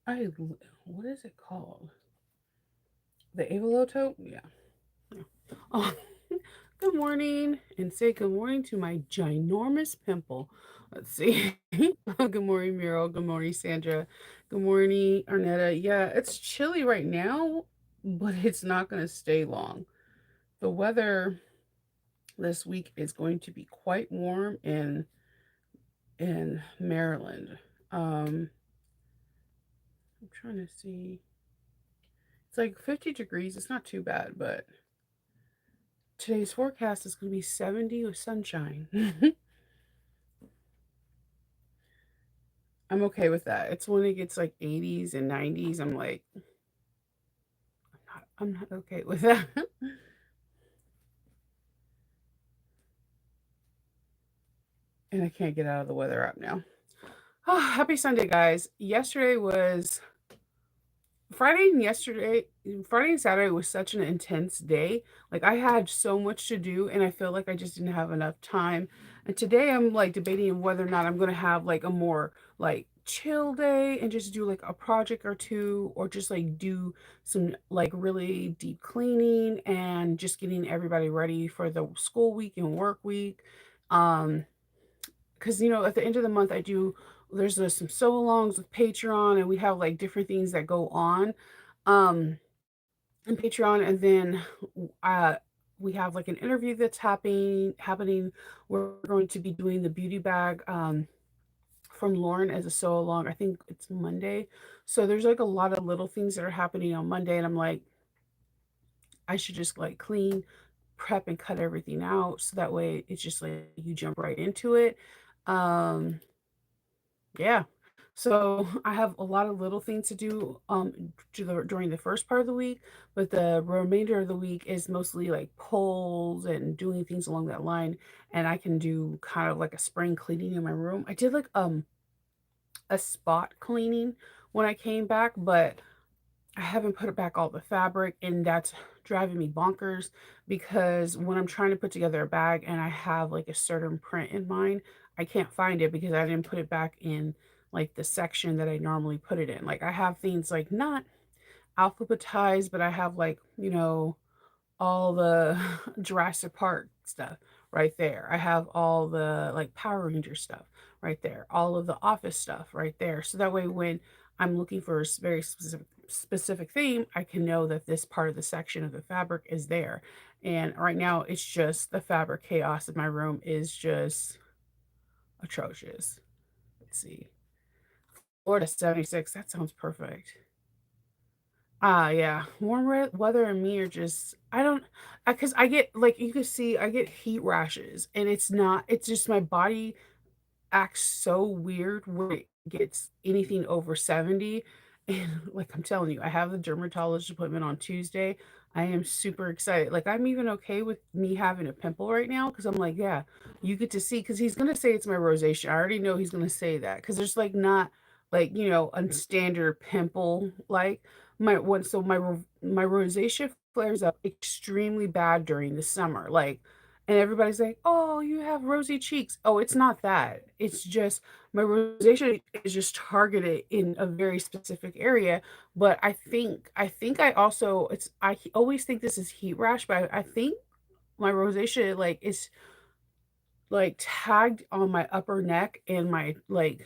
What is it called? The Avalotope? Yeah. Yeah. Oh, good morning, and say good morning to my ginormous pimple. Let's see. Good morning, Muriel. Good morning, Sandra. Good morning, Arnetta. Yeah, it's chilly right now, but it's not going to stay long. The weather this week is going to be quite warm in Maryland. Um, I'm trying to see. It's like 50 degrees. It's not too bad, but today's forecast is going to be 70 with sunshine. I'm okay with that. It's when it gets like 80s and 90s. I'm like, I'm not okay with that. And I can't get out of the weather app now. Oh, happy Sunday, guys. Friday and Saturday was such an intense day. Like I had so much to do and I feel like I just didn't have enough time. And today I'm like debating whether or not I'm going to have like a more like chill day and just do like a project or two or just like do some like really deep cleaning and just getting everybody ready for the school week and work week. Um because at the end of the month I do there's some sew alongs with Patreon and we have like different things that go on um in Patreon, and then uh we have like an interview that's happening. We're going to be doing the beauty bag from Lauren as a sew along. I think it's Monday. So there's like a lot of little things that are happening on Monday and I'm like I should just like clean, prep and cut everything out so that way it's just like you jump right into it. Um Yeah. So I have a lot of little things to do during the first part of the week, but the remainder of the week is mostly like polls and doing things along that line. And I can do kind of like a spring cleaning in my room. I did like a spot cleaning when I came back, but I haven't put back all the fabric, and that's driving me bonkers because when I'm trying to put together a bag and I have like a certain print in mind, I can't find it because I didn't put it back in like the section that I normally put it in. Like I have things like not alphabetized, but I have like, all the Jurassic Park stuff right there. I have all the like Power Ranger stuff right there. All of the Office stuff right there. So that way, when I'm looking for a very specific theme, I can know that this part of the section of the fabric is there. And right now, it's just the fabric chaos in my room is just atrocious. Let's see, Florida 76. That sounds perfect. Ah, yeah. Weather and me are just I don't because I get like you can see I get heat rashes and it's just my body acts so weird when it gets anything over 70. And like I'm telling you, I have the dermatologist appointment on Tuesday. I am super excited. Like I'm even okay with me having a pimple right now because I'm like, yeah, you get to see because he's gonna say it's my rosacea. I already know he's gonna say that because there's like not like a standard pimple like my one. So my rosacea flares up extremely bad during the summer. Like and everybody's like, "Oh, you have rosy cheeks." Oh, it's not that. It's just my rosacea is just targeted in a very specific area. But I think I also always think this is heat rash, but I think my rosacea like is like tagged on my upper neck and my like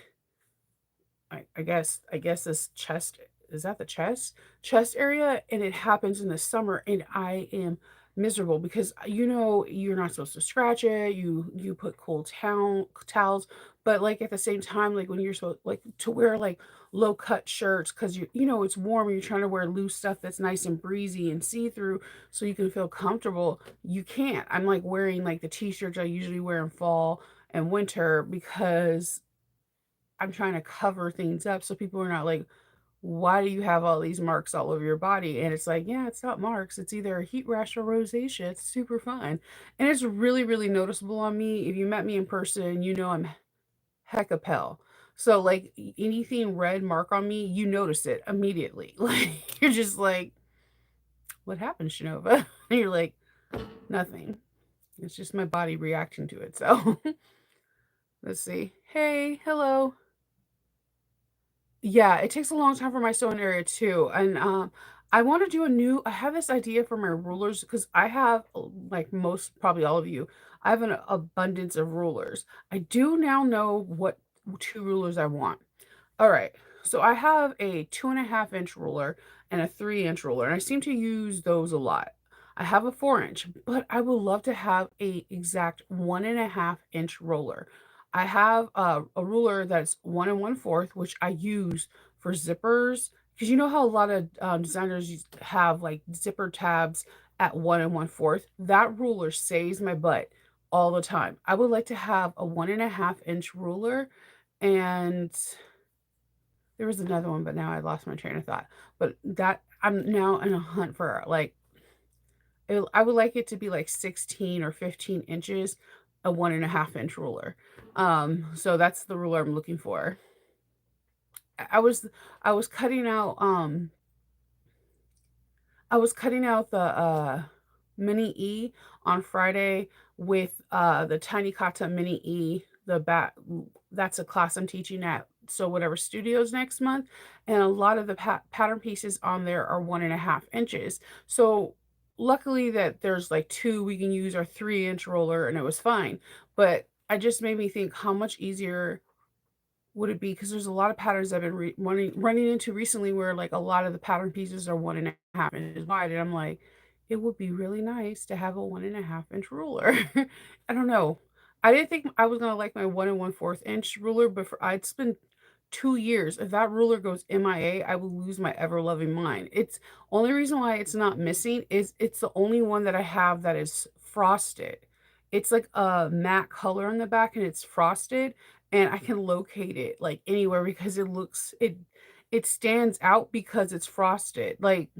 I guess this chest is that the chest area, and it happens in the summer, and I am miserable because you're not supposed to scratch it. You put cool towels, but like at the same time, like when you're supposed like to wear like low cut shirts because it's warm, and you're trying to wear loose stuff that's nice and breezy and see through so you can feel comfortable. You can't. I'm like wearing like the t-shirts I usually wear in fall and winter because I'm trying to cover things up so people are not like, why do you have all these marks all over your body? And it's like, yeah, it's not marks. It's either a heat rash or rosacea. It's super fun. And it's really, really noticeable on me. If you met me in person, I'm hecka pale. So like anything red mark on me, you notice it immediately. Like you're just like, what happened, Shanova? And you're like, nothing. It's just my body reacting to it. So, let's see. Hey, hello. Yeah, it takes a long time for my sewing area too, and, I wanna do a new I have this idea for my rulers because I have, like most probably all of you, I have an abundance of rulers. I do now know what 2 rulers I want. Alright, so I have a 2.5-inch ruler and a 3-inch ruler, and I seem to use those a lot. I have a 4-inch, but I would love to have a exact 1.5-inch ruler. I have a ruler that's 1 1/4, which I use for zippers, because you know how a lot of, designers have, like, zipper tabs at 1 1/4? That ruler saves my butt all the time. I would like to have a 1.5-inch ruler, and there was another one, but now I lost my train of thought. But that I'm now in a hunt for, like, I would like it to be like 16 or 15 inches, a 1.5-inch ruler. So that's the ruler I'm looking for. I I was I was cutting out, I was cutting out the, Mini E on Friday with, the Tiny Kata Mini E, that's a class I'm teaching at So Whatever Studios next month, and a lot of the pattern pieces on there are 1.5 inches. So, luckily that there's, like, 2 we can use our 3-inch roller, and it was fine, but I just made me think how much easier would it be? Because there's a lot of patterns I've been running into recently where, like, a lot of the pattern pieces are 1.5 inches wide, and I'm like, "It would be really nice to have a 1.5-inch ruler." I don't know. I didn't think I was gonna like my 1 1/4 inch ruler, but it's been 2 years. If that ruler goes MIA, I will lose my ever-loving mind. It's only reason why it's not missing is it's the only one that I have that is frosted. It's like a matte color on the back, and it's frosted, and I can locate it, like, anywhere because it stands out because it's frosted, like,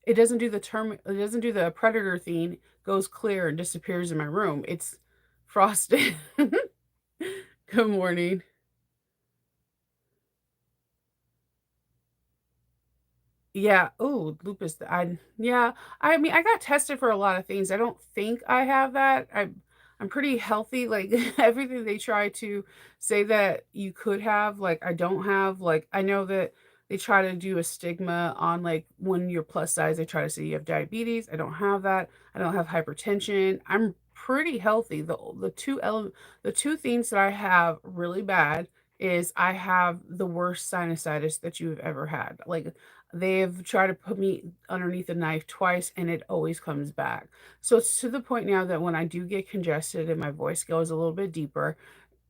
it doesn't do the predator thing, goes clear and disappears in my room, it's frosted. Good morning. Yeah. Oh, lupus. Yeah. I mean, I got tested for a lot of things. I don't think I have that. I'm pretty healthy. Like everything they try to say that you could have, like I don't have. Like I know that they try to do a stigma on like when you're plus size, they try to say you have diabetes. I don't have that. I don't have hypertension. I'm pretty healthy. The two things that I have really bad is I have the worst sinusitis that you've ever had. Like they've tried to put me underneath a knife twice, and it always comes back. So it's to the point now that when I do get congested and my voice goes a little bit deeper,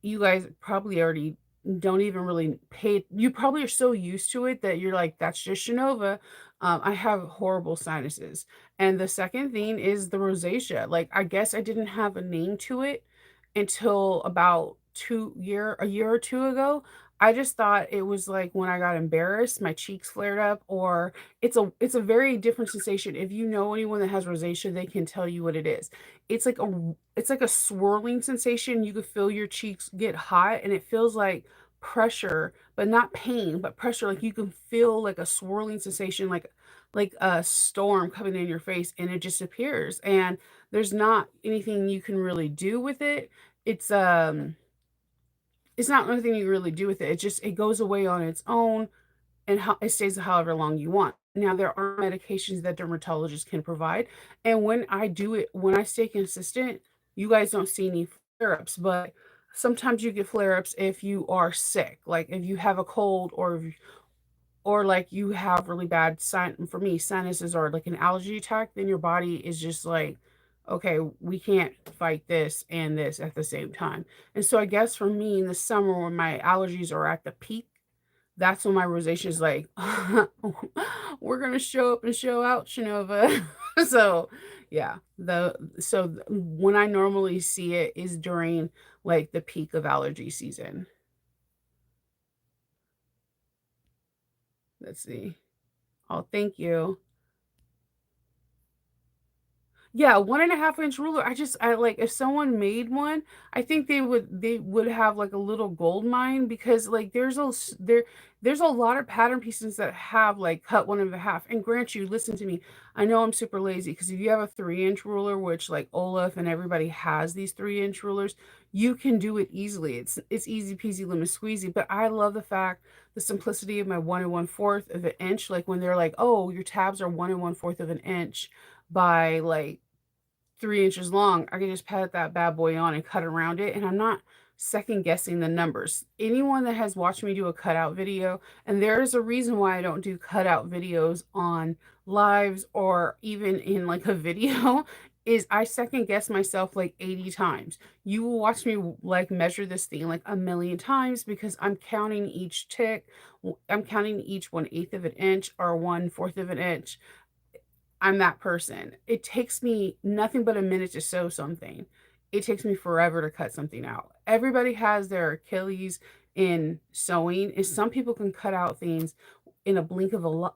you guys probably already don't even really pay you probably are so used to it that you're like, "That's just Shanova." I have horrible sinuses. And the second thing is the rosacea. Like, I guess I didn't have a name to it until about a year or 2 ago. I just thought it was like when I got embarrassed, my cheeks flared up, or it's a very different sensation. If you know anyone that has rosacea, they can tell you what it is. It's like a swirling sensation. You could feel your cheeks get hot, and it feels like pressure, but not pain, but pressure. Like you can feel like a swirling sensation, like a storm coming in your face, and it just appears. And there's not anything you can really do with it. It's it's not anything you really do with it. It goes away on its own and how it stays however long you want. Now, there are medications that dermatologists can provide, and when I stay consistent, you guys don't see any flare-ups, but sometimes you get flare-ups if you are sick, like if you have a cold or like you have really bad for me, sinuses or like an allergy attack, then your body is just like, okay, we can't fight this and this at the same time. And so I guess for me in the summer when my allergies are at the peak, that's when my rosacea is like, "We're gonna show up and show out, Shanova." So, yeah, when I normally see it is during, like, the peak of allergy season. Let's see. Oh, thank you. Yeah, 1.5 inch ruler. I like if someone made one, I think they would have like a little gold mine because like there's a lot of pattern pieces that have like cut 1.5. And grant you, listen to me. I know I'm super lazy because if you have a 3 inch ruler, which like Olaf and everybody has these 3 inch rulers, you can do it easily. It's easy peasy lemon squeezy. But I love the simplicity of my 1 and 1/4 of an inch. Like when they're like, oh, your tabs are 1 and 1/4 of an inch by like 3 inches long, I can just pat that bad boy on and cut around it, and I'm not second guessing the numbers. Anyone that has watched me do a cutout video, and there is a reason why I don't do cutout videos on lives or even in like a video, is I second guess myself like 80 times. You will watch me like measure this thing like a million times because I'm counting each tick. I'm counting each 1/8 of an inch or 1/4 of an inch. I'm that person. It takes me nothing but a minute to sew something. It takes me forever to cut something out. Everybody has their Achilles in sewing, and some people can cut out things in a blink of an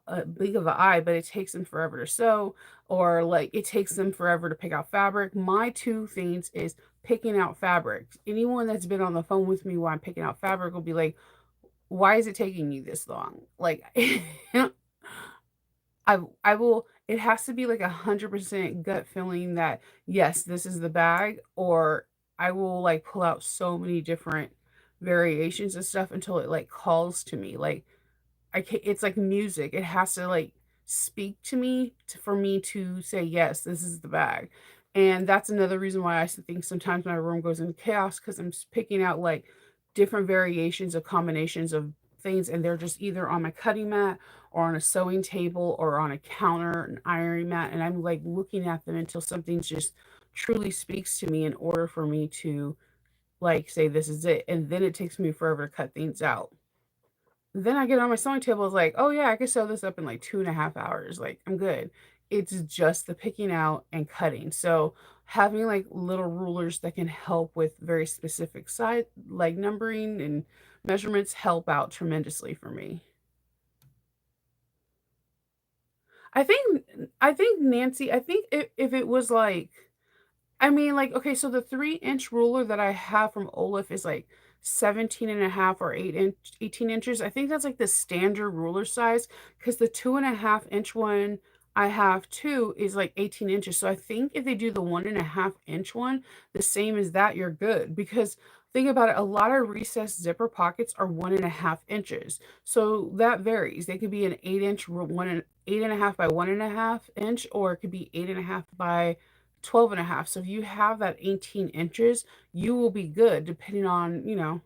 eye, but it takes them forever to sew, or like it takes them forever to pick out fabric. My two things is picking out fabric. Anyone that's been on the phone with me while I'm picking out fabric will be like, "Why is it taking you this long?" Like I will it has to be like 100% gut feeling that, yes, this is the bag, or I will, like, pull out so many different variations of stuff until it, like, calls to me, like, I can't it's like music. It has to, like, speak to me to for me to say, "Yes, this is the bag." And that's another reason why I think sometimes my room goes into chaos because 'cause I'm just picking out, like, different variations of combinations of things, and they're just either on my cutting mat or on a sewing table or on a counter, an ironing mat, and I'm, like, looking at them until something just truly speaks to me in order for me to, like, say, "This is it," and then it takes me forever to cut things out. Then I get on my sewing table, it's like, "Oh, yeah, I could sew this up in, like, 2.5 hours, like, I'm good." It's just the picking out and cutting, so having, like, little rulers that can help with very specific side like, numbering and measurements help out tremendously for me. I think Nancy, I think if it was, like I mean, like, okay, so the 3-inch ruler that I have from Olaf is like 17.5 or 18 inches. I think that's like the standard ruler size because the 2.5 inch one I have too is like 18 inches. So I think if they do the 1.5 inch one, the same as that, you're good. Because think about it, a lot of recessed zipper pockets are 1.5 inches. So that varies. They could be an 8 inch, 8.5 by 1.5 inch, or it could be 8.5 by 12.5. So if you have that 18 inches, you will be good depending on,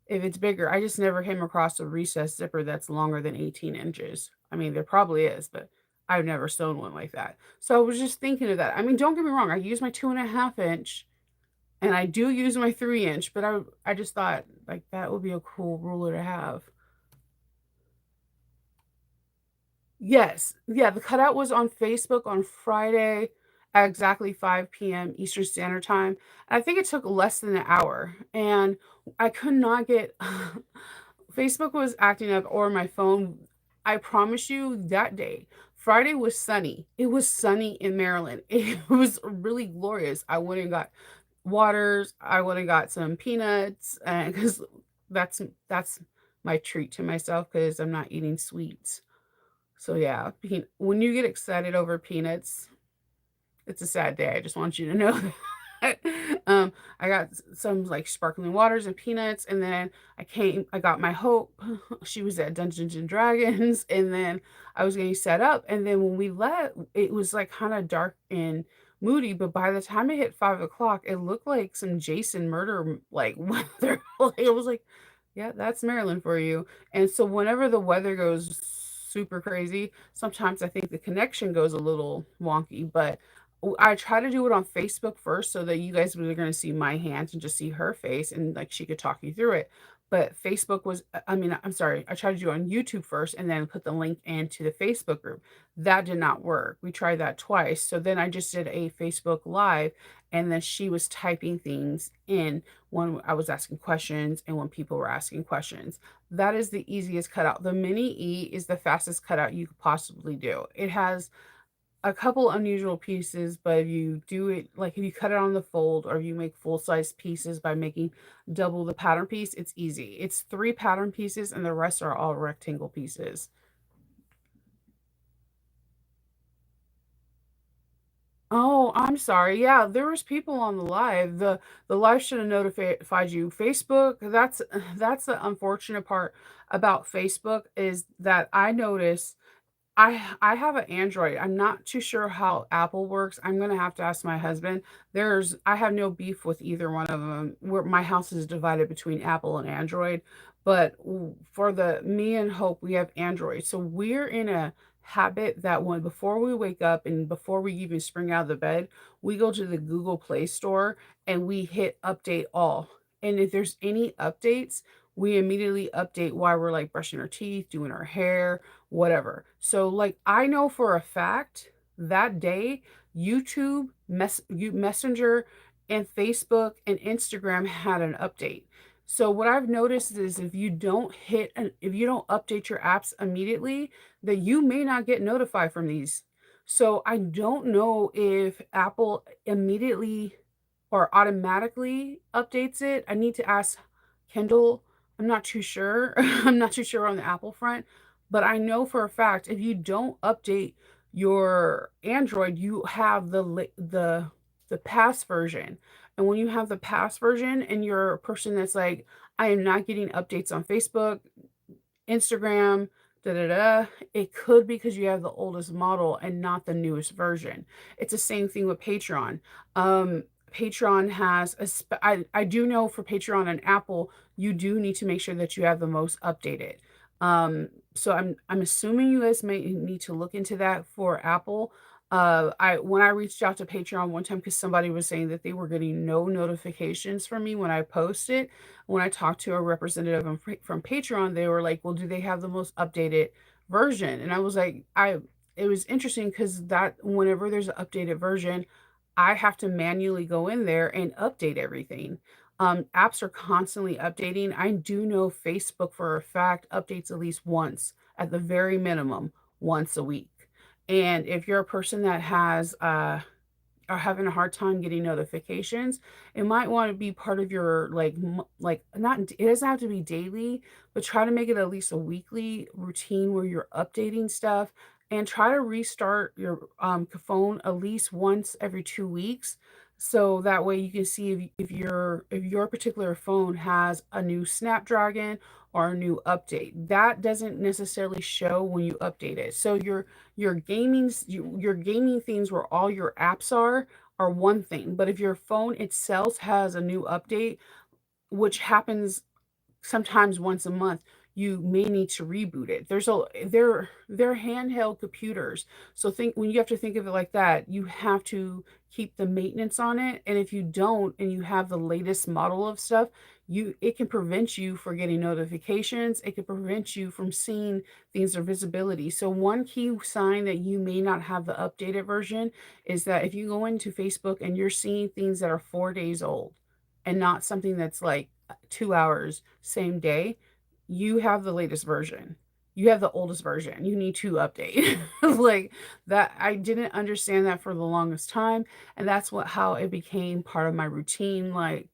if it's bigger. I just never came across a recessed zipper that's longer than 18 inches. I mean, there probably is, but I've never sewn one like that. So I was just thinking of that. I mean, don't get me wrong. I use my 2.5 inch and I do use my 3 inch, but I just thought like that would be a cool ruler to have. Yes. Yeah, the cutout was on Facebook on Friday at exactly 5 PM Eastern Standard Time. I think it took less than an hour, and I could not get Facebook was acting up or my phone. I promise you that day, Friday was sunny. It was sunny in Maryland. It was really glorious. I went and got waters. I went and got some peanuts, and because that's my treat to myself because I'm not eating sweets. So yeah, when you get excited over peanuts, it's a sad day. I just want you to know that. I got some like sparkling waters and peanuts, and then I got my Hope. She was at Dungeons and Dragons, and then I was getting set up. And then when we left, it was like kind of dark and moody, but by the time it hit 5 o'clock, it looked like some Jason murder like weather. Like, it was like, yeah, that's Maryland for you. And so whenever the weather goes super crazy, sometimes I think the connection goes a little wonky, but I try to do it on Facebook first so that you guys were gonna see my hands and just see her face and, like, she could talk you through it. But Facebook was I mean, I'm sorry, I tried to do it on YouTube first and then put the link into the Facebook group. That did not work. We tried that twice. So then I just did a Facebook Live, and then she was typing things in when I was asking questions and when people were asking questions. That is the easiest cutout. The Mini E is the fastest cutout you could possibly do. It has a couple unusual pieces, but if you do it like if you cut it on the fold or if you make full size pieces by making double the pattern piece, it's easy. It's three pattern pieces and the rest are all rectangle pieces. Oh, I'm sorry. Yeah, there was people on the live. The live should have notified you. Facebook, that's the unfortunate part about Facebook is that I notice I have an Android. I'm not too sure how Apple works. I'm gonna have to ask my husband. I have no beef with either one of them. Where my house is divided between Apple and Android, but for the me and Hope, we have Android. So we're in a habit that when before we wake up and before we even spring out of the bed, we go to the Google Play Store and we hit update all. And if there's any updates, we immediately update while we're like brushing our teeth, doing our hair, whatever. So like I know for a fact that day Messenger and Facebook and Instagram had an update. So what I've noticed is if you don't update your apps immediately, that you may not get notified from these. So I don't know if Apple immediately or automatically updates it. I need to ask Kendall. I'm not too sure. I'm not too sure on the Apple front, but I know for a fact if you don't update your Android, you have the past version. And when you have the past version and you're a person that's like, I am not getting updates on Facebook, Instagram, da da da. It could be because you have the oldest model and not the newest version. It's the same thing with Patreon. Patreon has I do know for Patreon and Apple, you do need to make sure that you have the most updated. So I'm assuming you guys may need to look into that for Apple. I when I reached out to Patreon one time because somebody was saying that they were getting no notifications from me when I posted. When I talked to a representative from Patreon, they were like, "Well, do they have the most updated version?" And I was like, "I." It was interesting because that whenever there's an updated version, I have to manually go in there and update everything. Apps are constantly updating. I do know Facebook for a fact updates at least once, at the very minimum, once a week. And if you're a person that are having a hard time getting notifications, it might want to be part of your like not it doesn't have to be daily, but try to make it at least a weekly routine where you're updating stuff and try to restart your phone at least once every 2 weeks. So that way you can see if your particular phone has a new Snapdragon or a new update. That doesn't necessarily show when you update it. So your gaming things where all your apps are one thing. But if your phone itself has a new update, which happens sometimes once a month, you may need to reboot it. They're handheld computers. So think when you have to think of it like that, you have to keep the maintenance on it. And if you don't and you have the latest model of stuff, you it can prevent you from getting notifications. It can prevent you from seeing things or visibility. So one key sign that you may not have the updated version is that if you go into Facebook and you're seeing things that are 4 days old and not something that's like 2 hours same day, you have the latest version. You have the oldest version. You need to update. Like that I didn't understand that for the longest time, and that's what how it became part of my routine, like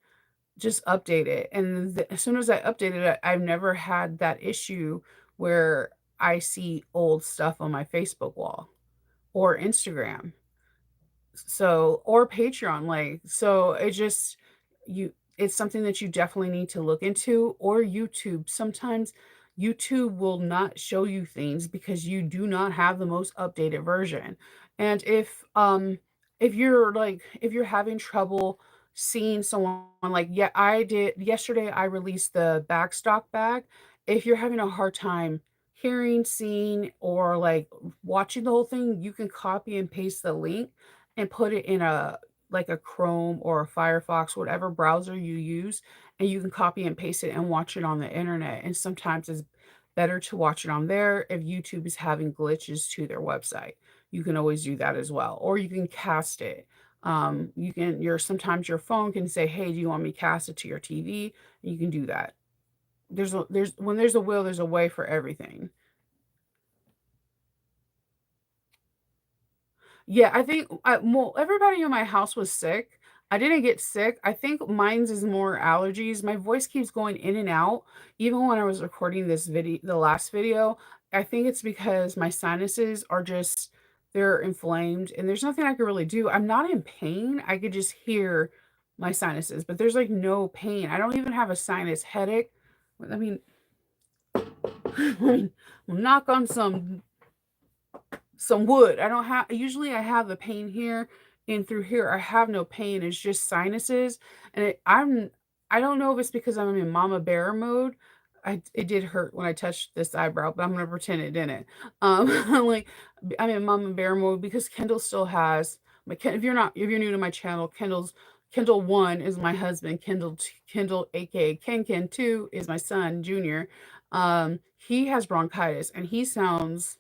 just update it. And as soon as I updated it, I've never had that issue where I see old stuff on my Facebook wall or Instagram. So or Patreon, like, so it just it's something that you definitely need to look into or YouTube. Sometimes YouTube will not show you things because you do not have the most updated version. And if you're having trouble seeing someone like yeah, I did yesterday I released the backstock bag. If you're having a hard time hearing, seeing, or like watching the whole thing, you can copy and paste the link and put it in a like a Chrome or a Firefox, whatever browser you use, and you can copy and paste it and watch it on the internet. And sometimes it's better to watch it on there if YouTube is having glitches to their website. You can always do that as well, or you can cast it. You can your sometimes your phone can say, "Hey, do you want me to cast it to your TV?" You can do that. There's when there's a will, there's a way for everything. Yeah, I think well, everybody in my house was sick. I didn't get sick. I think mine's is more allergies. My voice keeps going in and out. Even when I was recording this video, the last video, I think it's because my sinuses are just they're inflamed and there's nothing I can really do. I'm not in pain. I could just hear my sinuses, but there's like no pain. I don't even have a sinus headache. I mean, I mean, knock on some wood. I don't have usually I have the pain here and through here I have no pain. It's just sinuses and I don't know if it's because I'm in mama bear mode. It did hurt when I touched this eyebrow, but I'm gonna pretend it didn't. I'm like I'm in mama bear mode because Kendall still has if you're new to my channel, Kendall 1 is my husband, Kendall aka Ken 2 is my son, Junior. He has bronchitis and he sounds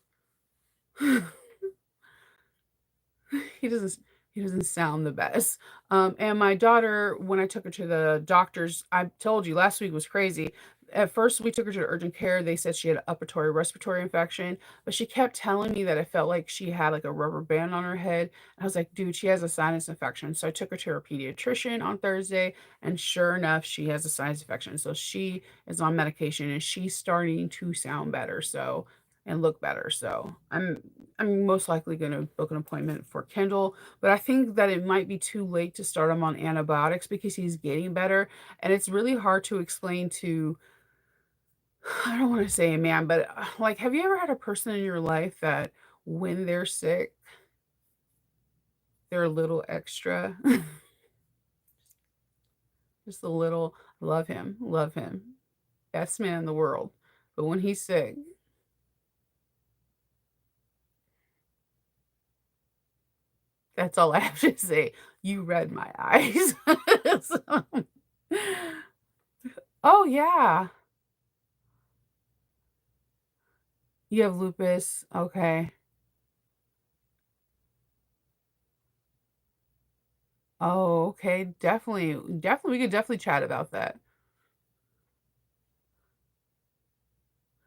he doesn't he doesn't sound the best. And my daughter, when I took her to the doctors, I told you last week was crazy. At first, we took her to urgent care. They said she had an upper respiratory infection, but she kept telling me that it felt like she had like a rubber band on her head. I was like, dude, she has a sinus infection. So I took her to her pediatrician on Thursday, and sure enough, she has a sinus infection. So she is on medication and she's starting to sound better. So and look better. So I'm most likely going to book an appointment for Kendall, but I think that it might be too late to start him on antibiotics because he's getting better. And it's really hard to explain to, I don't want to say a man, but like, have you ever had a person in your life that when they're sick, they're a little extra? Just a little, love him, best man in the world. But when he's sick, that's all I have to say. You read my eyes. So- oh, yeah. You have lupus. Okay. Oh, okay. Definitely. Definitely. We could definitely chat about that.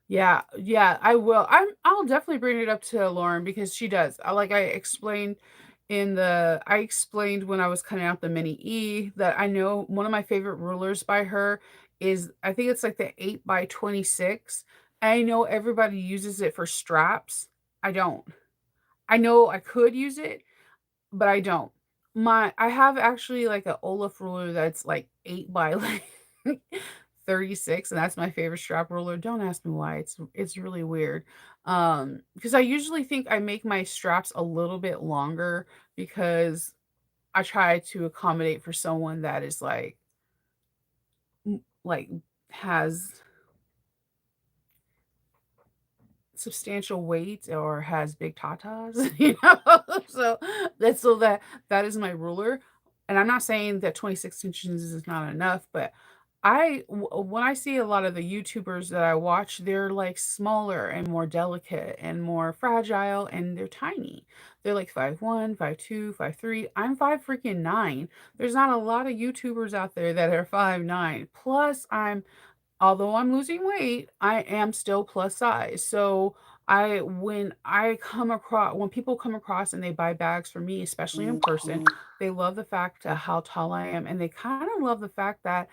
Yeah. Yeah, I will. I'll definitely bring it up to Lauren because she does. Like I explained I explained when I was cutting out the mini E that I know one of my favorite rulers by her is I think it's like the 8 by 26. I know everybody uses it for straps. I don't. I know I could use it, but I don't. I have actually like an Olaf ruler that's like 8 by like 36, and that's my favorite strap ruler. Don't ask me why. It's really weird. Because I usually think I make my straps a little bit longer because I try to accommodate for someone that is like has substantial weight or has big tatas, you know? So that is my ruler. And I'm not saying that 26 inches is not enough, but when I see a lot of the YouTubers that I watch, they're like smaller and more delicate and more fragile and they're tiny. They're like 5'1", 5'2", 5'3". I'm 5 freaking 9. There's not a lot of YouTubers out there that are 5'9". Plus although I'm losing weight, I am still plus size. So when people come across and they buy bags for me, especially in person, they love the fact of how tall I am, and they kind of love the fact that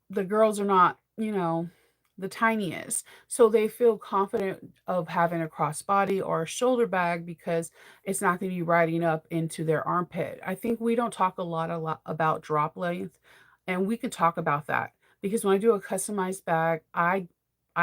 the girls are not, the tiniest. So they feel confident of having a crossbody or a shoulder bag because it's not going to be riding up into their armpit. I think we don't talk a lot about drop length, and we can talk about that because when I do a customized bag, I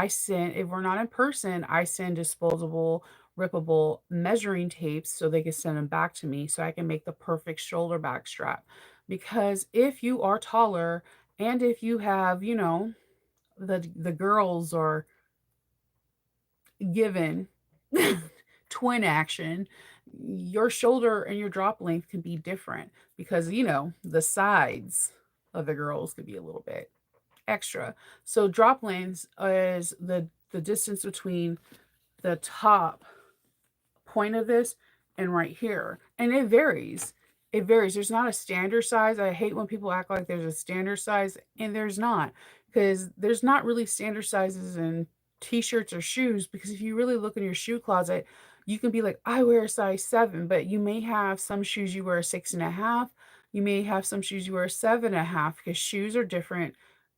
send if we're not in person, I send disposable rippable measuring tapes so they can send them back to me so I can make the perfect shoulder bag strap. Because if you are taller and if you have, the girls are given twin action, your shoulder and your drop length can be different because, the sides of the girls could be a little bit extra. So drop length is the distance between the top point of this and right here. And it varies. It varies. There's not a standard size. I hate when people act like there's a standard size, and there's not, because there's not really standard sizes in t-shirts or shoes, because if you really look in your shoe closet, you can be like, I wear a size 7, but you may have some shoes you wear a 6.5. You may have some shoes you wear a 7.5, because shoes are different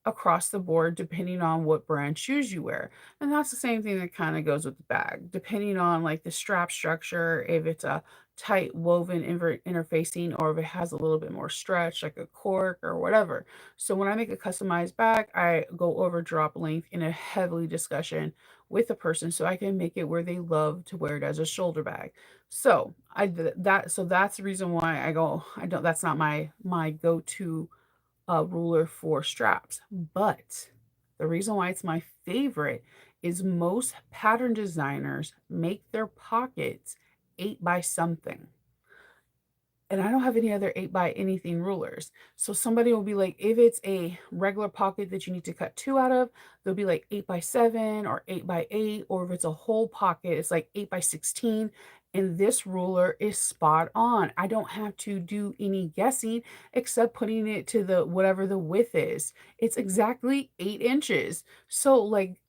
across the board depending on what brand shoes you wear. And that's the same thing that kind of goes with the bag, depending on like the strap structure, if it's a tight woven interfacing or if it has a little bit more stretch, like a cork or whatever. So when I make a customized bag, I go over drop length in a heavily discussion with the person so I can make it where they love to wear it as a shoulder bag. So that's the reason why I don't that's not my go-to ruler for straps. But the reason why it's my favorite is most pattern designers make their pockets 8 by something, and I don't have any other 8 by anything rulers. So somebody will be like, if it's a regular pocket that you need to cut two out of, they'll be like 8 by 7 or 8 by 8. Or if it's a whole pocket, it's like 8 by 16. And this ruler is spot on. I don't have to do any guessing except putting it to the whatever the width is. It's exactly 8 inches. So like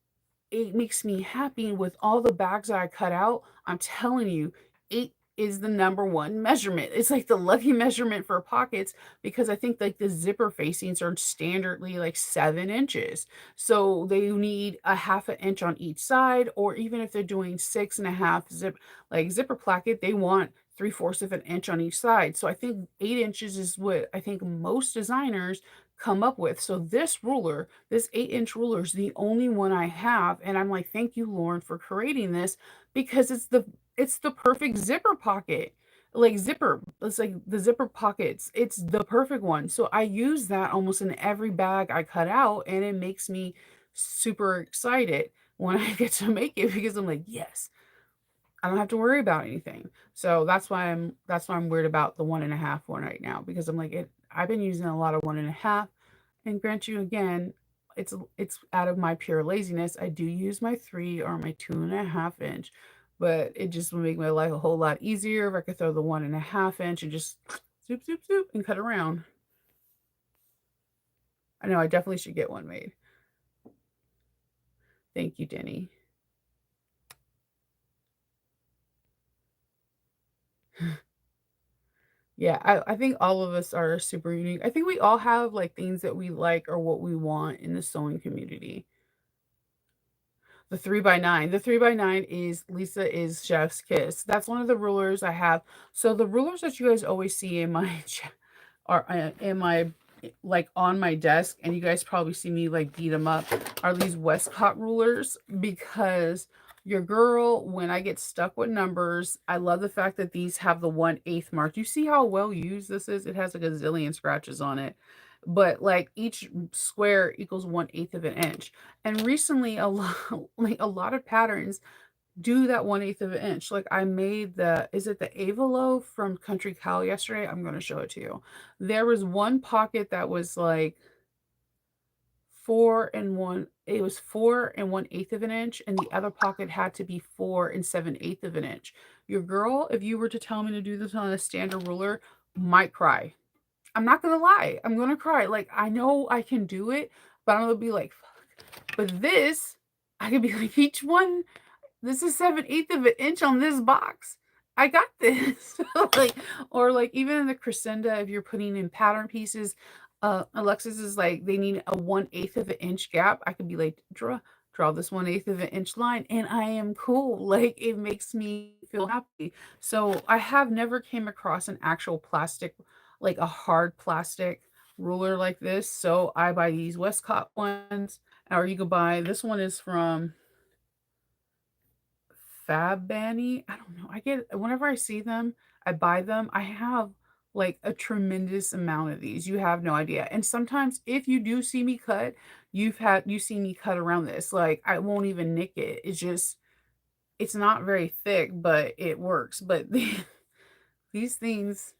it makes me happy with all the bags that I cut out. I'm telling you, 8 is the number one measurement. It's like the lucky measurement for pockets because I think like the zipper facings are standardly like 7 inches. So they need a half an inch on each side, or even if they're doing 6.5 like zipper placket, they want 3/4 of an inch on each side. So I think 8 inches is what I think most designers come up with. So this ruler, this 8-inch ruler is the only one I have, and I'm like, "Thank you, Lauren, for creating this because it's the perfect zipper pocket." Like zipper, it's like the zipper pockets. It's the perfect one. So I use that almost in every bag I cut out, and it makes me super excited when I get to make it because I'm like, "Yes, I don't have to worry about anything." So that's why I'm weird about the 1.5 one right now because I'm like I've been using a lot of 1.5, and grant you again, it's out of my pure laziness. I do use my 3 or my 2.5 inch, but it just would make my life a whole lot easier if I could throw the 1.5 inch and just zoop zoop zoop and cut around. I know I definitely should get one made. Thank you, Denny. Yeah, I think all of us are super unique. I think we all have like things that we like or what we want in the sewing community. The 3 by 9. The 3 by 9 is Lisa is Chef's Kiss. That's one of the rulers I have. So the rulers that you guys always see in my are in my like on my desk, and you guys probably see me like beat them up, are these Westcott rulers because your girl, when I get stuck with numbers, I love the fact that these have the 1/8 mark. Do you see how well used this is? It has like a zillion scratches on it. But like each square equals 1/8 of an inch. And recently a lot like a lot of patterns do that 1/8 of an inch. Like I made the is it the Avalo from Country Cow yesterday? I'm gonna show it to you. There was one pocket that was like 4 and 1/8 of an inch, and the other pocket had to be 4 and 7/8 of an inch. Your girl, if you were to tell me to do this on a standard ruler, might cry. I'm not gonna lie, I'm gonna cry. Like I know I can do it, but I'm gonna be like, "Fuck." But this, I could be like, each one, this is 7/8 of an inch on this box. I got this. Like, or like even in the crescenda, if you're putting in pattern pieces, Alexis is like, they need a 1/8 of an inch gap. I could be like, draw this 1/8 of an inch line, and I am cool. Like it makes me feel happy. So I have never came across an actual plastic, like a hard plastic ruler like this. So I buy these Westcott ones, or you could buy this one is from Fab Banny? I don't know. I get whenever I see them, I buy them. I have like a tremendous amount of these. You have no idea. And sometimes if you do see me cut, you see me cut around this. Like I won't even nick it. It's not very thick, but it works. But these things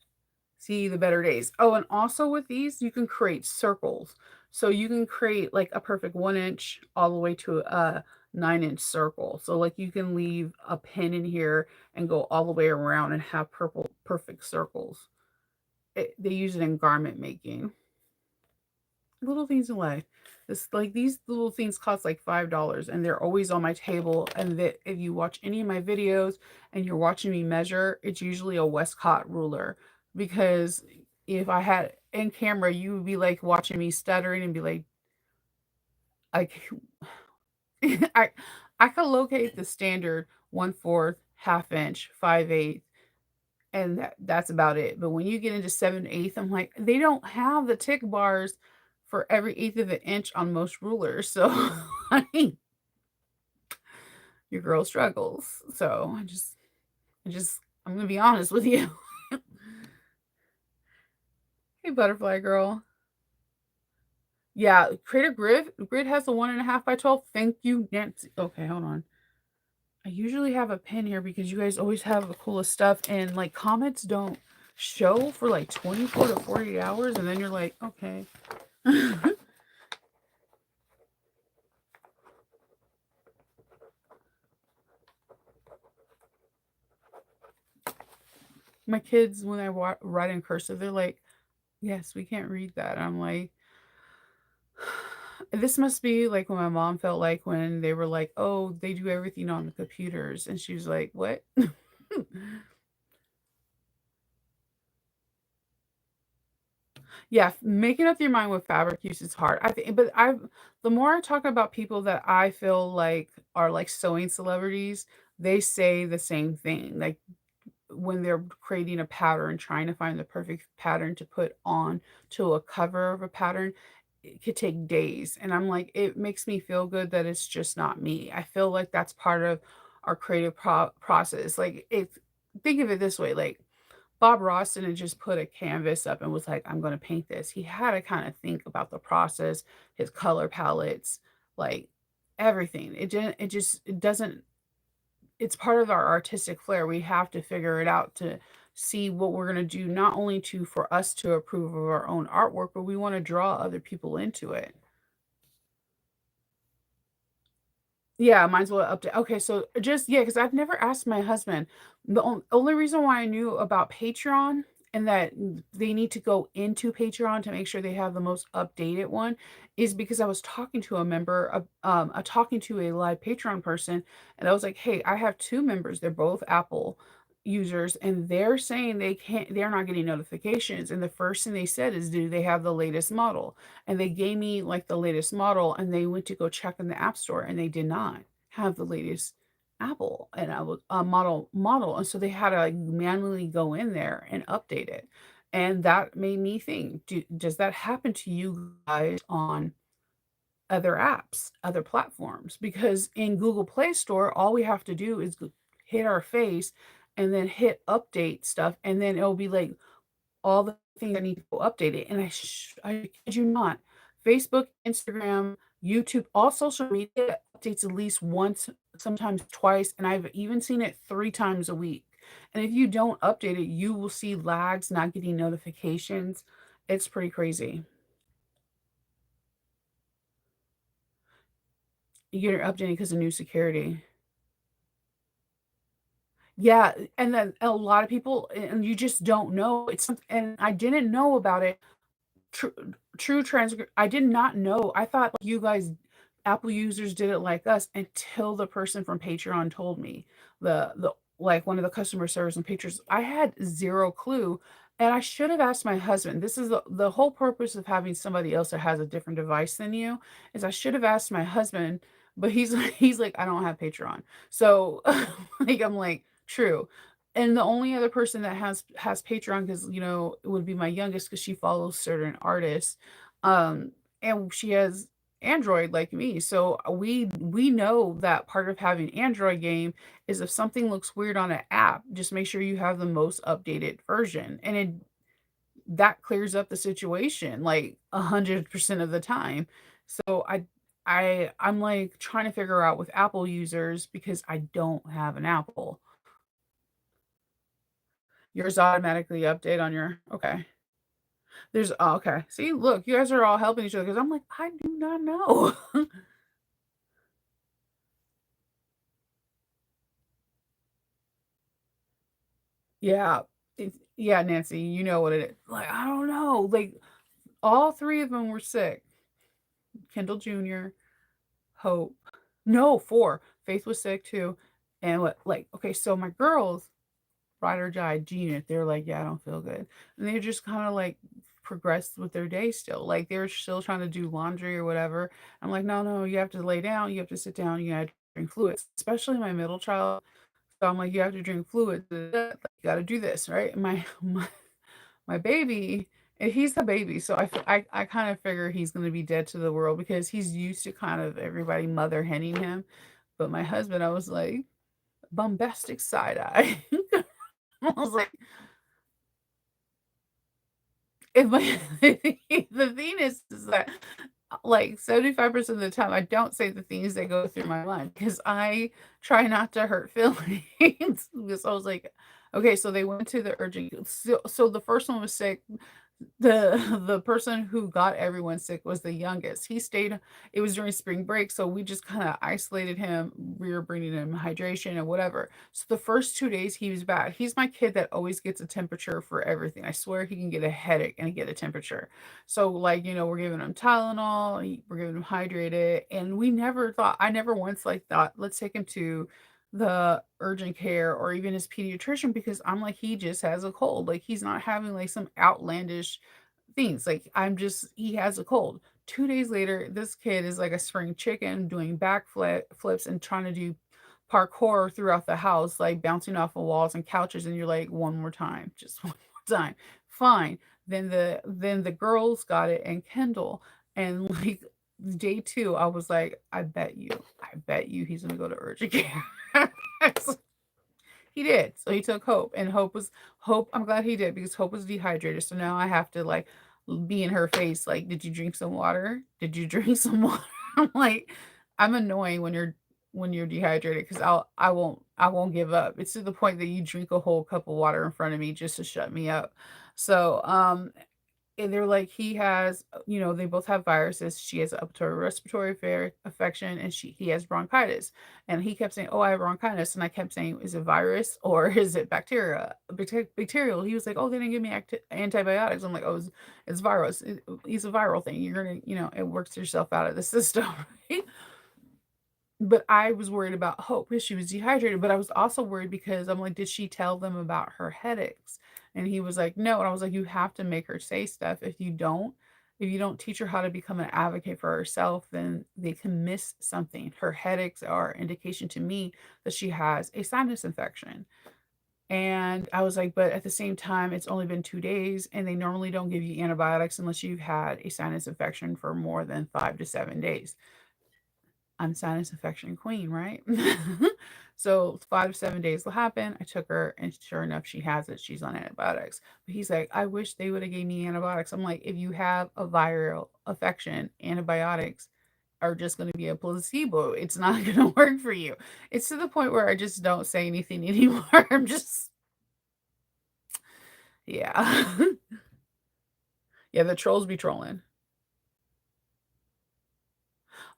see the better days. Oh, and also with these, you can create circles. So you can create like a perfect 1 inch all the way to a 9 inch circle. So like you can leave a pin in here and go all the way around and have purple perfect circles. They use it in garment making. Little things in life. It's like these little things cost like $5 and they're always on my table. And that if you watch any of my videos and you're watching me measure, it's usually a Westcott ruler. Because if I had in camera, you would be like watching me stuttering and be like I I could locate the standard 1/4, half inch, 5/8, and that's about it. But when you get into 7/8, I'm like, they don't have the tick bars for every eighth of an inch on most rulers. So I mean, your girl struggles. So I'm gonna be honest with you. Hey, butterfly girl. Yeah, Creative Grid has the 1.5 by 12. Thank you, Nancy. Okay, hold on. I usually have a pin here because you guys always have the coolest stuff, and like comments don't show for like 24 to 48 hours, and then you're like, okay. My kids, when I write in cursive, they're like, yes, we can't read that. I'm like, this must be like what my mom felt like when they were like, oh, they do everything on the computers. And she was like, what? Yeah, making up your mind with fabric use is hard. I think, but the more I talk about people that I feel like are like sewing celebrities, they say the same thing. Like when they're creating a pattern, trying to find the perfect pattern to put on to a cover of a pattern, it could take days. And I'm like, it makes me feel good that it's just not me. I feel like that's part of our creative process. Like, think of it this way, like Bob Ross didn't just put a canvas up and was like, I'm going to paint this. He had to kind of think about the process, his color palettes, like everything. It doesn't, it's part of our artistic flair. We have to figure it out to see what we're going to do, not only to for us to approve of our own artwork, but we want to draw other people into it. Yeah, might as well update. Okay, so just yeah, because I've never asked my husband. The only reason why I knew about Patreon and that they need to go into Patreon to make sure they have the most updated one is because I was talking to a member of talking to a live Patreon person, and I was like, "Hey, I have two members. They're both Apple users, and they're saying they're not getting notifications." And the first thing they said is, "Do they have the latest model?" And they gave me like the latest model, and they went to go check in the app store and they did not have the latest Apple and I was model, and so they had to like manually go in there and update it. And that made me think, does that happen to you guys on other apps, other platforms? Because in Google Play Store, all we have to do is hit our face and then hit update stuff, and then it'll be like all the things that need to go updated, and I kid you not, Facebook, Instagram, YouTube, all social media updates at least once, sometimes twice, and I've even seen it 3 times a week. And if you don't update it, you will see lags, not getting notifications. It's pretty crazy. You're updating because of new security. Yeah, and then a lot of people and you just don't know. And I didn't know about it. True true transgr I did not know. I thought you guys Apple users did it like us until the person from Patreon told me. The like, one of the customer service and Patreons I had 0 clue, and I should have asked my husband. This is the whole purpose of having somebody else that has a different device than you, is I should have asked my husband, but he's like, "I don't have Patreon." So, like, I'm like, "True." And the only other person that has Patreon, because it would be my youngest, because she follows certain artists, um, and she has Android like me. So we know that part of having Android game is if something looks weird on an app, just make sure you have the most updated version, and that clears up the situation like 100% of the time. So I'm like trying to figure out with Apple users because I don't have an Apple. Yours automatically update on your okay. Okay. See, look, you guys are all helping each other because I'm like, I do not know. Yeah. Yeah, Nancy, you know what it is. Like, I don't know. Like, all 3 of them were sick. Kendall Jr., Hope. No, 4. Faith was sick too. And what, like, okay, so my girls, ride or die, G-Unit, they're like, yeah, I don't feel good. And they just kind of like progressed with their day still. Like they're still trying to do laundry or whatever. I'm like, no, no, you have to lay down, you have to sit down, you gotta drink fluids, especially my middle child. So I'm like, you have to drink fluids. Like, you got to do this, right? My baby, and he's the baby, so I kind of figure he's going to be dead to the world because he's used to kind of everybody mother henning him. But my husband, I was like, bombastic side eye. I was like, if my the thing is that like 75% of the time I don't say the things that go through my mind because I try not to hurt feelings. Because I was like, okay, so they went to the urgent. So the first one was sick. The person who got everyone sick was the youngest. He stayed, it was during spring break, so we just kind of isolated him. We were bringing him hydration and whatever. So the first 2 days he was bad. He's my kid that always gets a temperature for everything. I swear he can get a headache and get a temperature. So like, we're giving him Tylenol, we're giving him hydrated, and we never thought, I never once like thought, let's take him to the urgent care or even his pediatrician because I'm like, he just has a cold. Like he's not having like some outlandish things. Like he has a cold. 2 days later, this kid is like a spring chicken doing flips and trying to do parkour throughout the house, like bouncing off of walls and couches. And you're like, one more time, just one more time. Fine. Then the girls got it and Kendall. And like day two, I was like, I bet you he's gonna go to urgent care. He did. So he took Hope, and Hope. I'm glad he did because Hope was dehydrated. So now I have to like be in her face, like, did you drink some water? Did you drink some water? I'm like, I'm annoying when you're dehydrated because I won't give up. It's to the point that you drink a whole cup of water in front of me just to shut me up. So and they're like, he has, they both have viruses. She has upper respiratory affection, and he has bronchitis. And he kept saying, "Oh, I have bronchitis," and I kept saying, "Is it virus or is it bacterial?" He was like, "Oh, they didn't give me antibiotics." I'm like, "Oh, it's virus. It's a viral thing. You're gonna, it works yourself out of the system." Right? But I was worried about Hope because she was dehydrated, but I was also worried because I'm like, "Did she tell them about her headaches?" And he was like, "No." And I was like, "You have to make her say stuff. If you don't teach her how to become an advocate for herself, then they can miss something. Her headaches are indication to me that she has a sinus infection." And I was like, "But at the same time, it's only been 2 days, and they normally don't give you antibiotics unless you've had a sinus infection for more than 5 to 7 days." I'm sinus infection queen, right? So 5 to 7 days will happen. I took her, and sure enough, she has it. She's on antibiotics. But he's like, I wish they would have gave me antibiotics. I'm like, if you have a viral affection, antibiotics are just going to be a placebo. It's not going to work for you. It's to the point where I just don't say anything anymore. I'm just, yeah. Yeah, the trolls be trolling.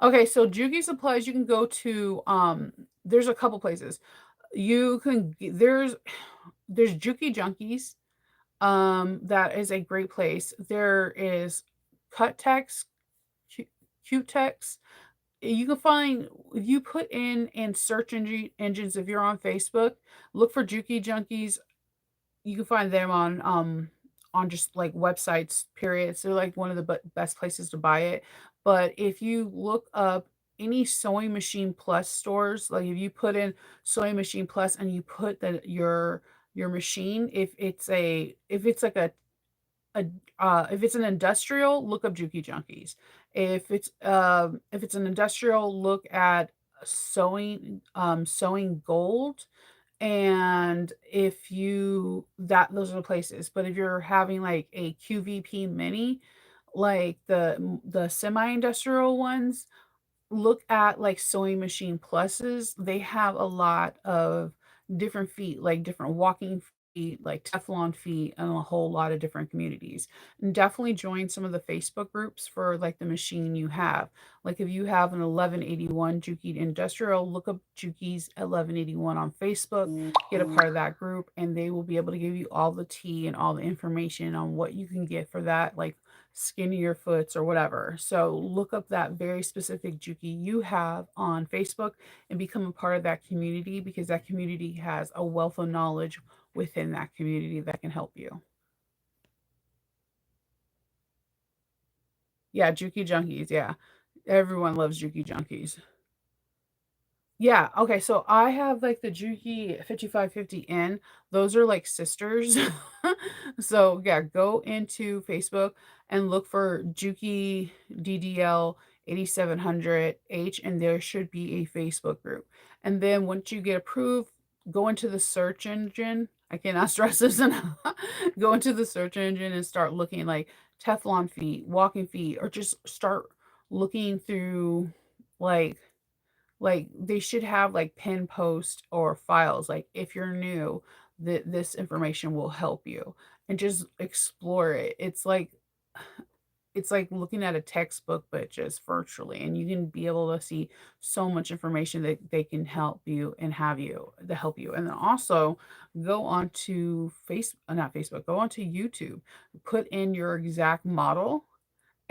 Okay, so Juki supplies you can go to there's a couple places. You can there's Juki Junkies. That is a great place. There is Cut Text, Cute Text. You can find if you put in search engines if you're on Facebook, look for Juki Junkies. You can find them on just like websites, period. So like one of the best places to buy it. But if you look up any sewing machine plus stores, like if you put in sewing machine plus and you put your machine, if it's like if it's an industrial, look up Juki Junkies. If it's an industrial, look at sewing gold. And if you that those are the places. But if you're having like a QVP mini, like the semi-industrial ones, look at like sewing machine pluses. They have a lot of different feet, like different walking feet, like Teflon feet, and a whole lot of different communities. And definitely join some of the Facebook groups for like the machine you have. Like if you have an 1181 Juki Industrial, look up Juki's 1181 on Facebook, get a part of that group, and they will be able to give you all the tea and all the information on what you can get for that, like skinnier foots or whatever. So look up that very specific Juki you have on Facebook and become a part of that community, because that community has a wealth of knowledge within that community that can help you. Yeah, Juki Junkies. Yeah. Everyone loves Juki Junkies. Yeah, okay, so I have like the Juki 5550N. Those are like sisters. So yeah, go into Facebook and look for Juki DDL 8700H, and there should be a Facebook group. And then once you get approved, go into the search engine. I cannot stress this enough. Go into the search engine and start looking like Teflon feet, walking feet, or just start looking through like they should have like pin post or files, like if you're new, that this information will help you, and just explore it. It's like looking at a textbook but just virtually, and you can be able to see so much information that they can help you and have you to help you. And then also go on to not Facebook, go on to YouTube, put in your exact model,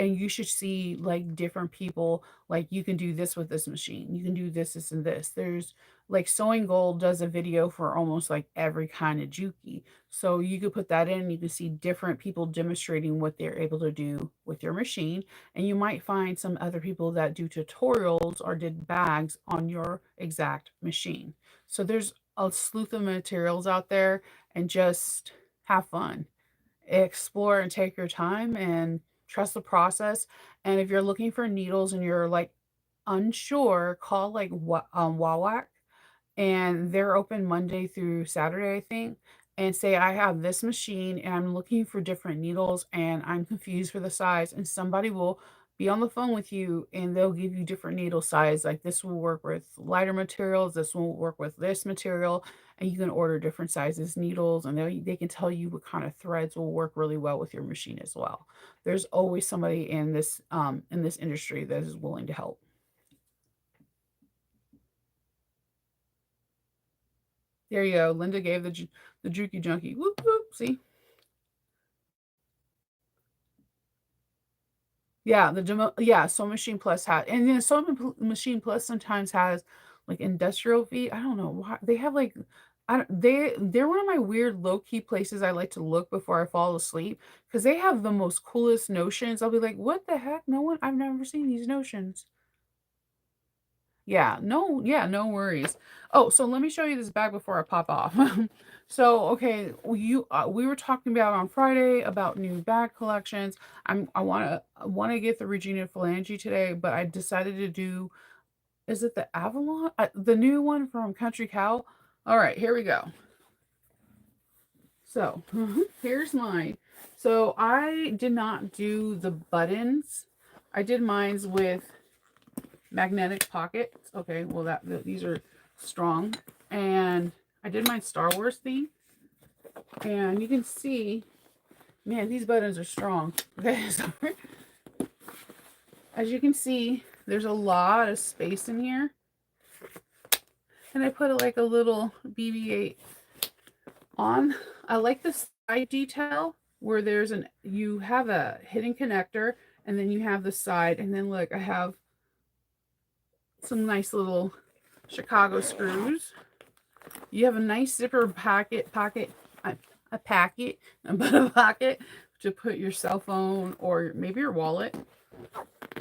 and you should see like different people, like you can do this with this machine, you can do this and this. There's like Sewing Gold does a video for almost like every kind of Juki, so you could put that in, you can see different people demonstrating what they're able to do with your machine. And you might find some other people that do tutorials or did bags on your exact machine. So there's a slew of materials out there, and just have fun, explore and take your time and trust the process. And if you're looking for needles and you're like unsure, call like Wawak, and they're open Monday through Saturday, I think, and say, I have this machine and I'm looking for different needles and I'm confused for the size. And somebody will be on the phone with you and they'll give you different needle size. Like this will work with lighter materials, this will work with this material, and you can order different sizes needles, and they can tell you what kind of threads will work really well with your machine as well. There's always somebody in this industry that is willing to help. There you go. Linda gave the Juki Junkie. Whoop whoop. See? Yeah, yeah, Sew Machine Plus had, and then Machine Plus sometimes has like industrial feet. I don't know why they have like, I don't, they're one of my weird low key places I like to look before I fall asleep, because they have the most coolest notions. I'll be like, what the heck? No one, I've never seen these notions. Yeah, no worries. Oh, so let me show you this bag before I pop off. So, okay, we were talking about on Friday about new bag collections. I want to get the Regina Phalange today, but I decided to do, is it the Avalon? The new one from Country Cow. All right, here we go. So, here's mine. So, I did not do the buttons. I did mine's with magnetic pockets. Okay, well these are strong, and I did my Star Wars theme, and you can see, man, these buttons are strong. Okay, so as you can see, there's a lot of space in here, and I put like a little BB-8 on. I like the side detail where you have a hidden connector, and then you have the side, and then look, I have some nice little Chicago screws. You have a nice zipper pocket, a packet, but a pocket to put your cell phone or maybe your wallet.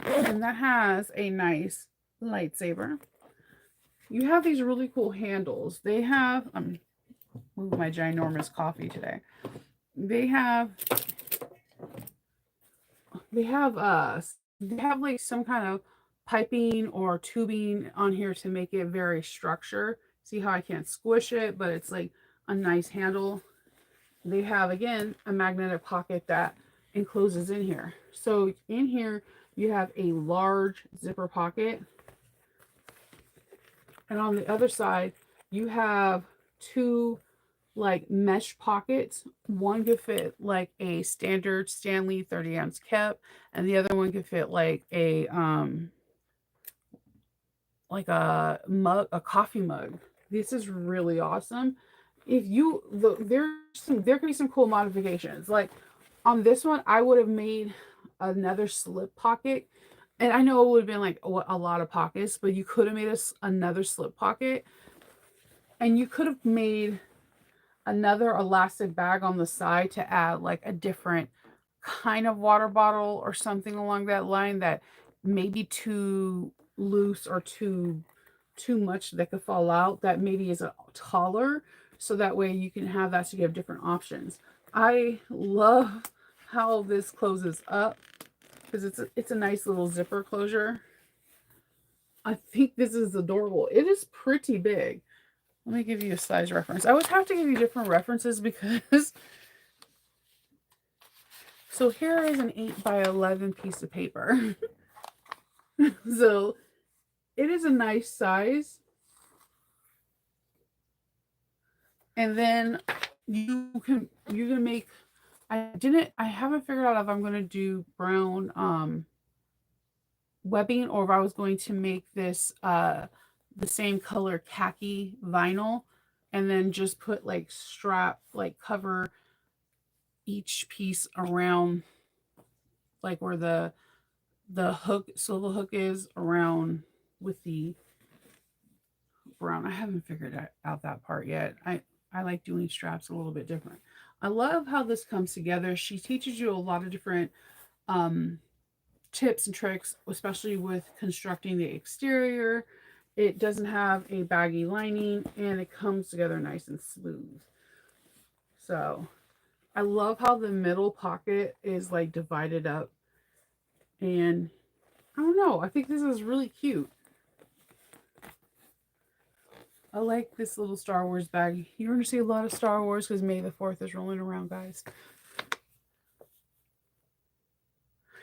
And that has a nice lightsaber. You have these really cool handles. They have, move my ginormous coffee today. They have they have like some kind of piping or tubing on here to make it very structured. See how I can't squish it, but it's like a nice handle. They have, again, a magnetic pocket that encloses in here. So in here you have a large zipper pocket, and on the other side you have two like mesh pockets. One could fit like a standard Stanley 30-ounce cup, and the other one could fit like a mug, a coffee mug. This is really awesome. If you there could be some cool modifications. Like on this one, I would have made another slip pocket, and I know it would have been like a lot of pockets, but you could have made another slip pocket, and you could have made another elastic bag on the side to add like a different kind of water bottle or something along that line that maybe too loose or too much that could fall out, that maybe is a taller, so that way you can have that, so you have different options. I love how this closes up because it's a nice little zipper closure. I think this is adorable. It is pretty big. Let me give you a size reference. I always have to give you different references because so here is an 8 by 11 piece of paper. So it is a nice size. And then you can make, I haven't figured out if I'm gonna do brown webbing, or if I was going to make this the same color khaki vinyl, and then just put like strap, like cover each piece around, like where the hook, swivel hook is around with the brown. I haven't figured out that part yet. I like doing straps a little bit different. I love how this comes together. She teaches you a lot of different um, tips and tricks, especially with constructing the exterior. It doesn't have a baggy lining, and it comes together nice and smooth. So I love how the middle pocket is like divided up, and I don't know. I think this is really cute. I like this little Star Wars bag. You're going to see a lot of Star Wars because May the 4th is rolling around, guys.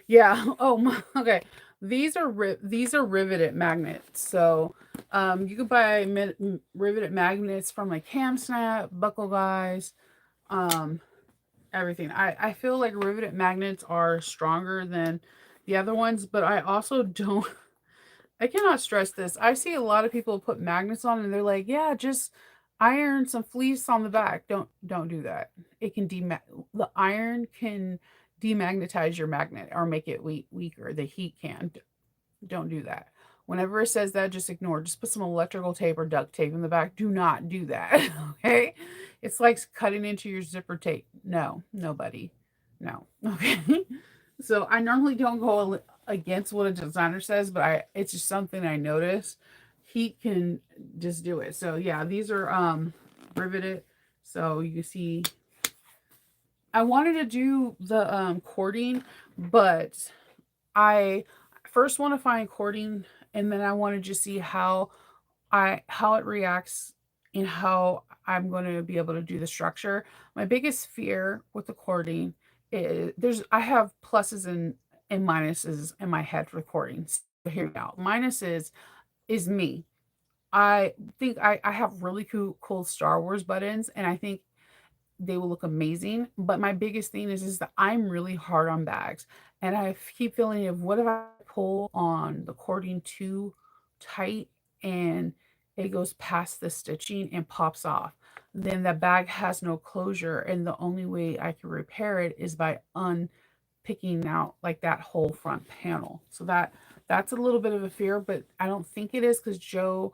Yeah. Oh, okay. These are riveted magnets. So you can buy riveted magnets from like Cam Snap, Buckle Guys, um, everything. I feel like riveted magnets are stronger than the other ones, but I also don't. I cannot stress this. I see a lot of people put magnets on and they're like, yeah, just iron some fleece on the back. Don't do that. It can the iron can demagnetize your magnet or make it weaker. The heat can. Don't do that. Whenever it says that, just ignore. Just put some electrical tape or duct tape in the back. Do not do that. Okay? It's like cutting into your zipper tape. No, nobody. No. Okay. So I normally don't go against what a designer says, but it's just something I notice. Heat can just do it. So yeah, these are riveted. So you can see I wanted to do the cording, but I first want to find cording, and then I want to just see how it reacts and how I'm going to be able to do the structure. My biggest fear with the cording is I have pluses and minuses in my head for cording. So hear me out. Minuses is me. I think I have really cool Star Wars buttons, and I think they will look amazing. But my biggest thing is that I'm really hard on bags, and I keep feeling if what if I pull on the cording too tight and it goes past the stitching and pops off, then the bag has no closure, and the only way I can repair it is by unpicking out like that whole front panel. So that's a little bit of a fear, but I don't think it is because Joe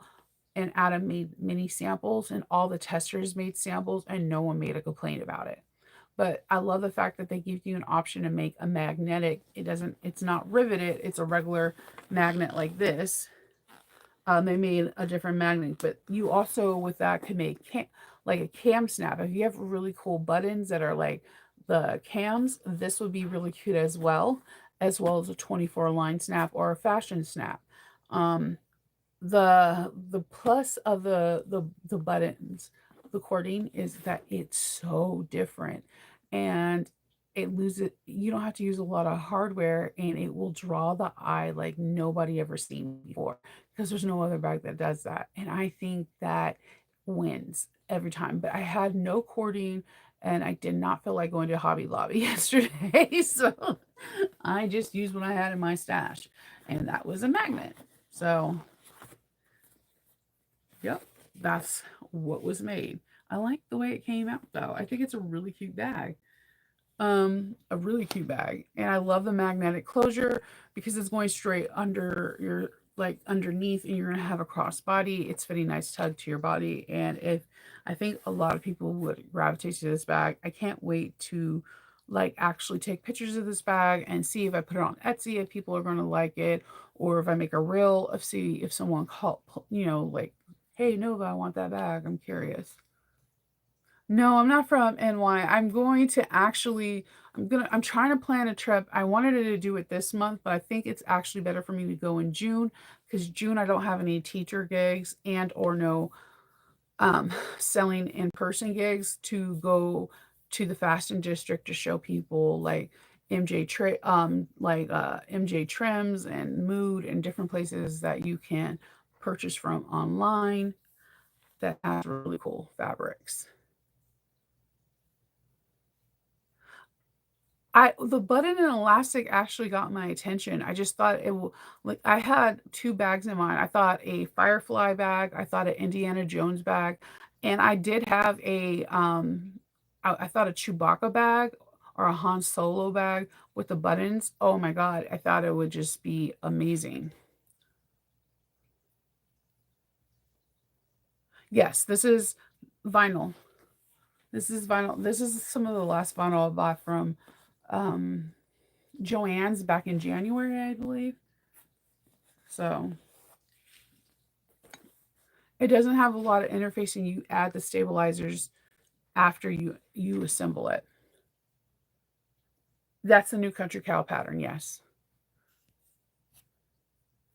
and Adam made mini samples and all the testers made samples and no one made a complaint about it. But I love the fact that they give you an option to make a magnetic. It's not riveted, it's a regular magnet like this. They made a different magnet, but you also with that can make like a cam snap. If you have really cool buttons that are like the cams, this would be really cute as well as a 24 line snap or a fashion snap. Um, the plus of the buttons, the cording, is that it's so different, and it loses, you don't have to use a lot of hardware, and it will draw the eye like nobody ever seen before because there's no other bag that does that. And I think that wins every time. But I had no cording and I did not feel like going to Hobby Lobby yesterday. So I just used what I had in my stash, and that was a magnet. So, yep, that's what was made. I like the way it came out though. I think it's a really cute bag. A really cute bag. And I love the magnetic closure because it's going straight under your, like underneath, and you're gonna have a crossbody. It's fitting nice tug to your body. And if I think a lot of people would gravitate to this bag. I can't wait to like actually take pictures of this bag and see if I put it on Etsy if people are gonna like it, or if I make a reel of see if someone call, like, hey Nova, I want that bag. I'm curious. No, I'm not from NY. I'm going to actually, I'm trying to plan a trip. I wanted to do it this month, but I think it's actually better for me to go in June because June I don't have any teacher gigs and or no um selling in-person gigs to go to the fashion district to show people like MJ Trims and Mood and different places that you can purchase from online that has really cool fabrics. The button and elastic actually got my attention. I just thought it will, like I had 2 bags in mind. I thought a Firefly bag, I thought an Indiana Jones bag, and I did have I thought a Chewbacca bag or a Han Solo bag with the buttons. Oh my god, I thought it would just be amazing. Yes, this is vinyl. This is vinyl. This is some of the last vinyl I bought from um Joann's back in January, I believe. So it doesn't have a lot of interfacing. You add the stabilizers after you assemble it. That's the new country cow pattern. Yes.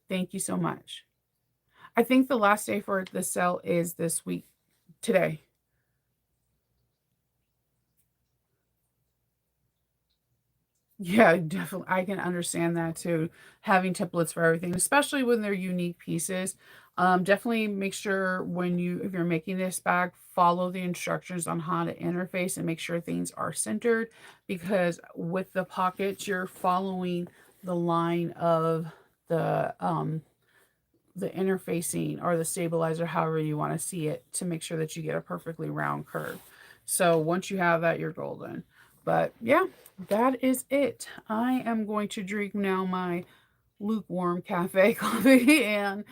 Thank you so much. I think the last day for the sale is this week, today. Yeah, definitely. I can understand that too. Having templates for everything, especially when they're unique pieces. Definitely make sure when if you're making this bag, follow the instructions on how to interface and make sure things are centered because with the pockets, you're following the line of the interfacing or the stabilizer, however you want to see it, to make sure that you get a perfectly round curve. So once you have that, you're golden. But yeah, that is it. I am going to drink now my lukewarm cafe coffee and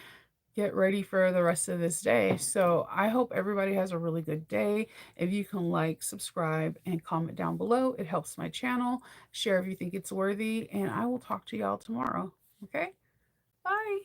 get ready for the rest of this day. So I hope everybody has a really good day. If you can like, subscribe, and comment down below, it helps my channel. Share if you think it's worthy, and I will talk to y'all tomorrow. Okay? Bye.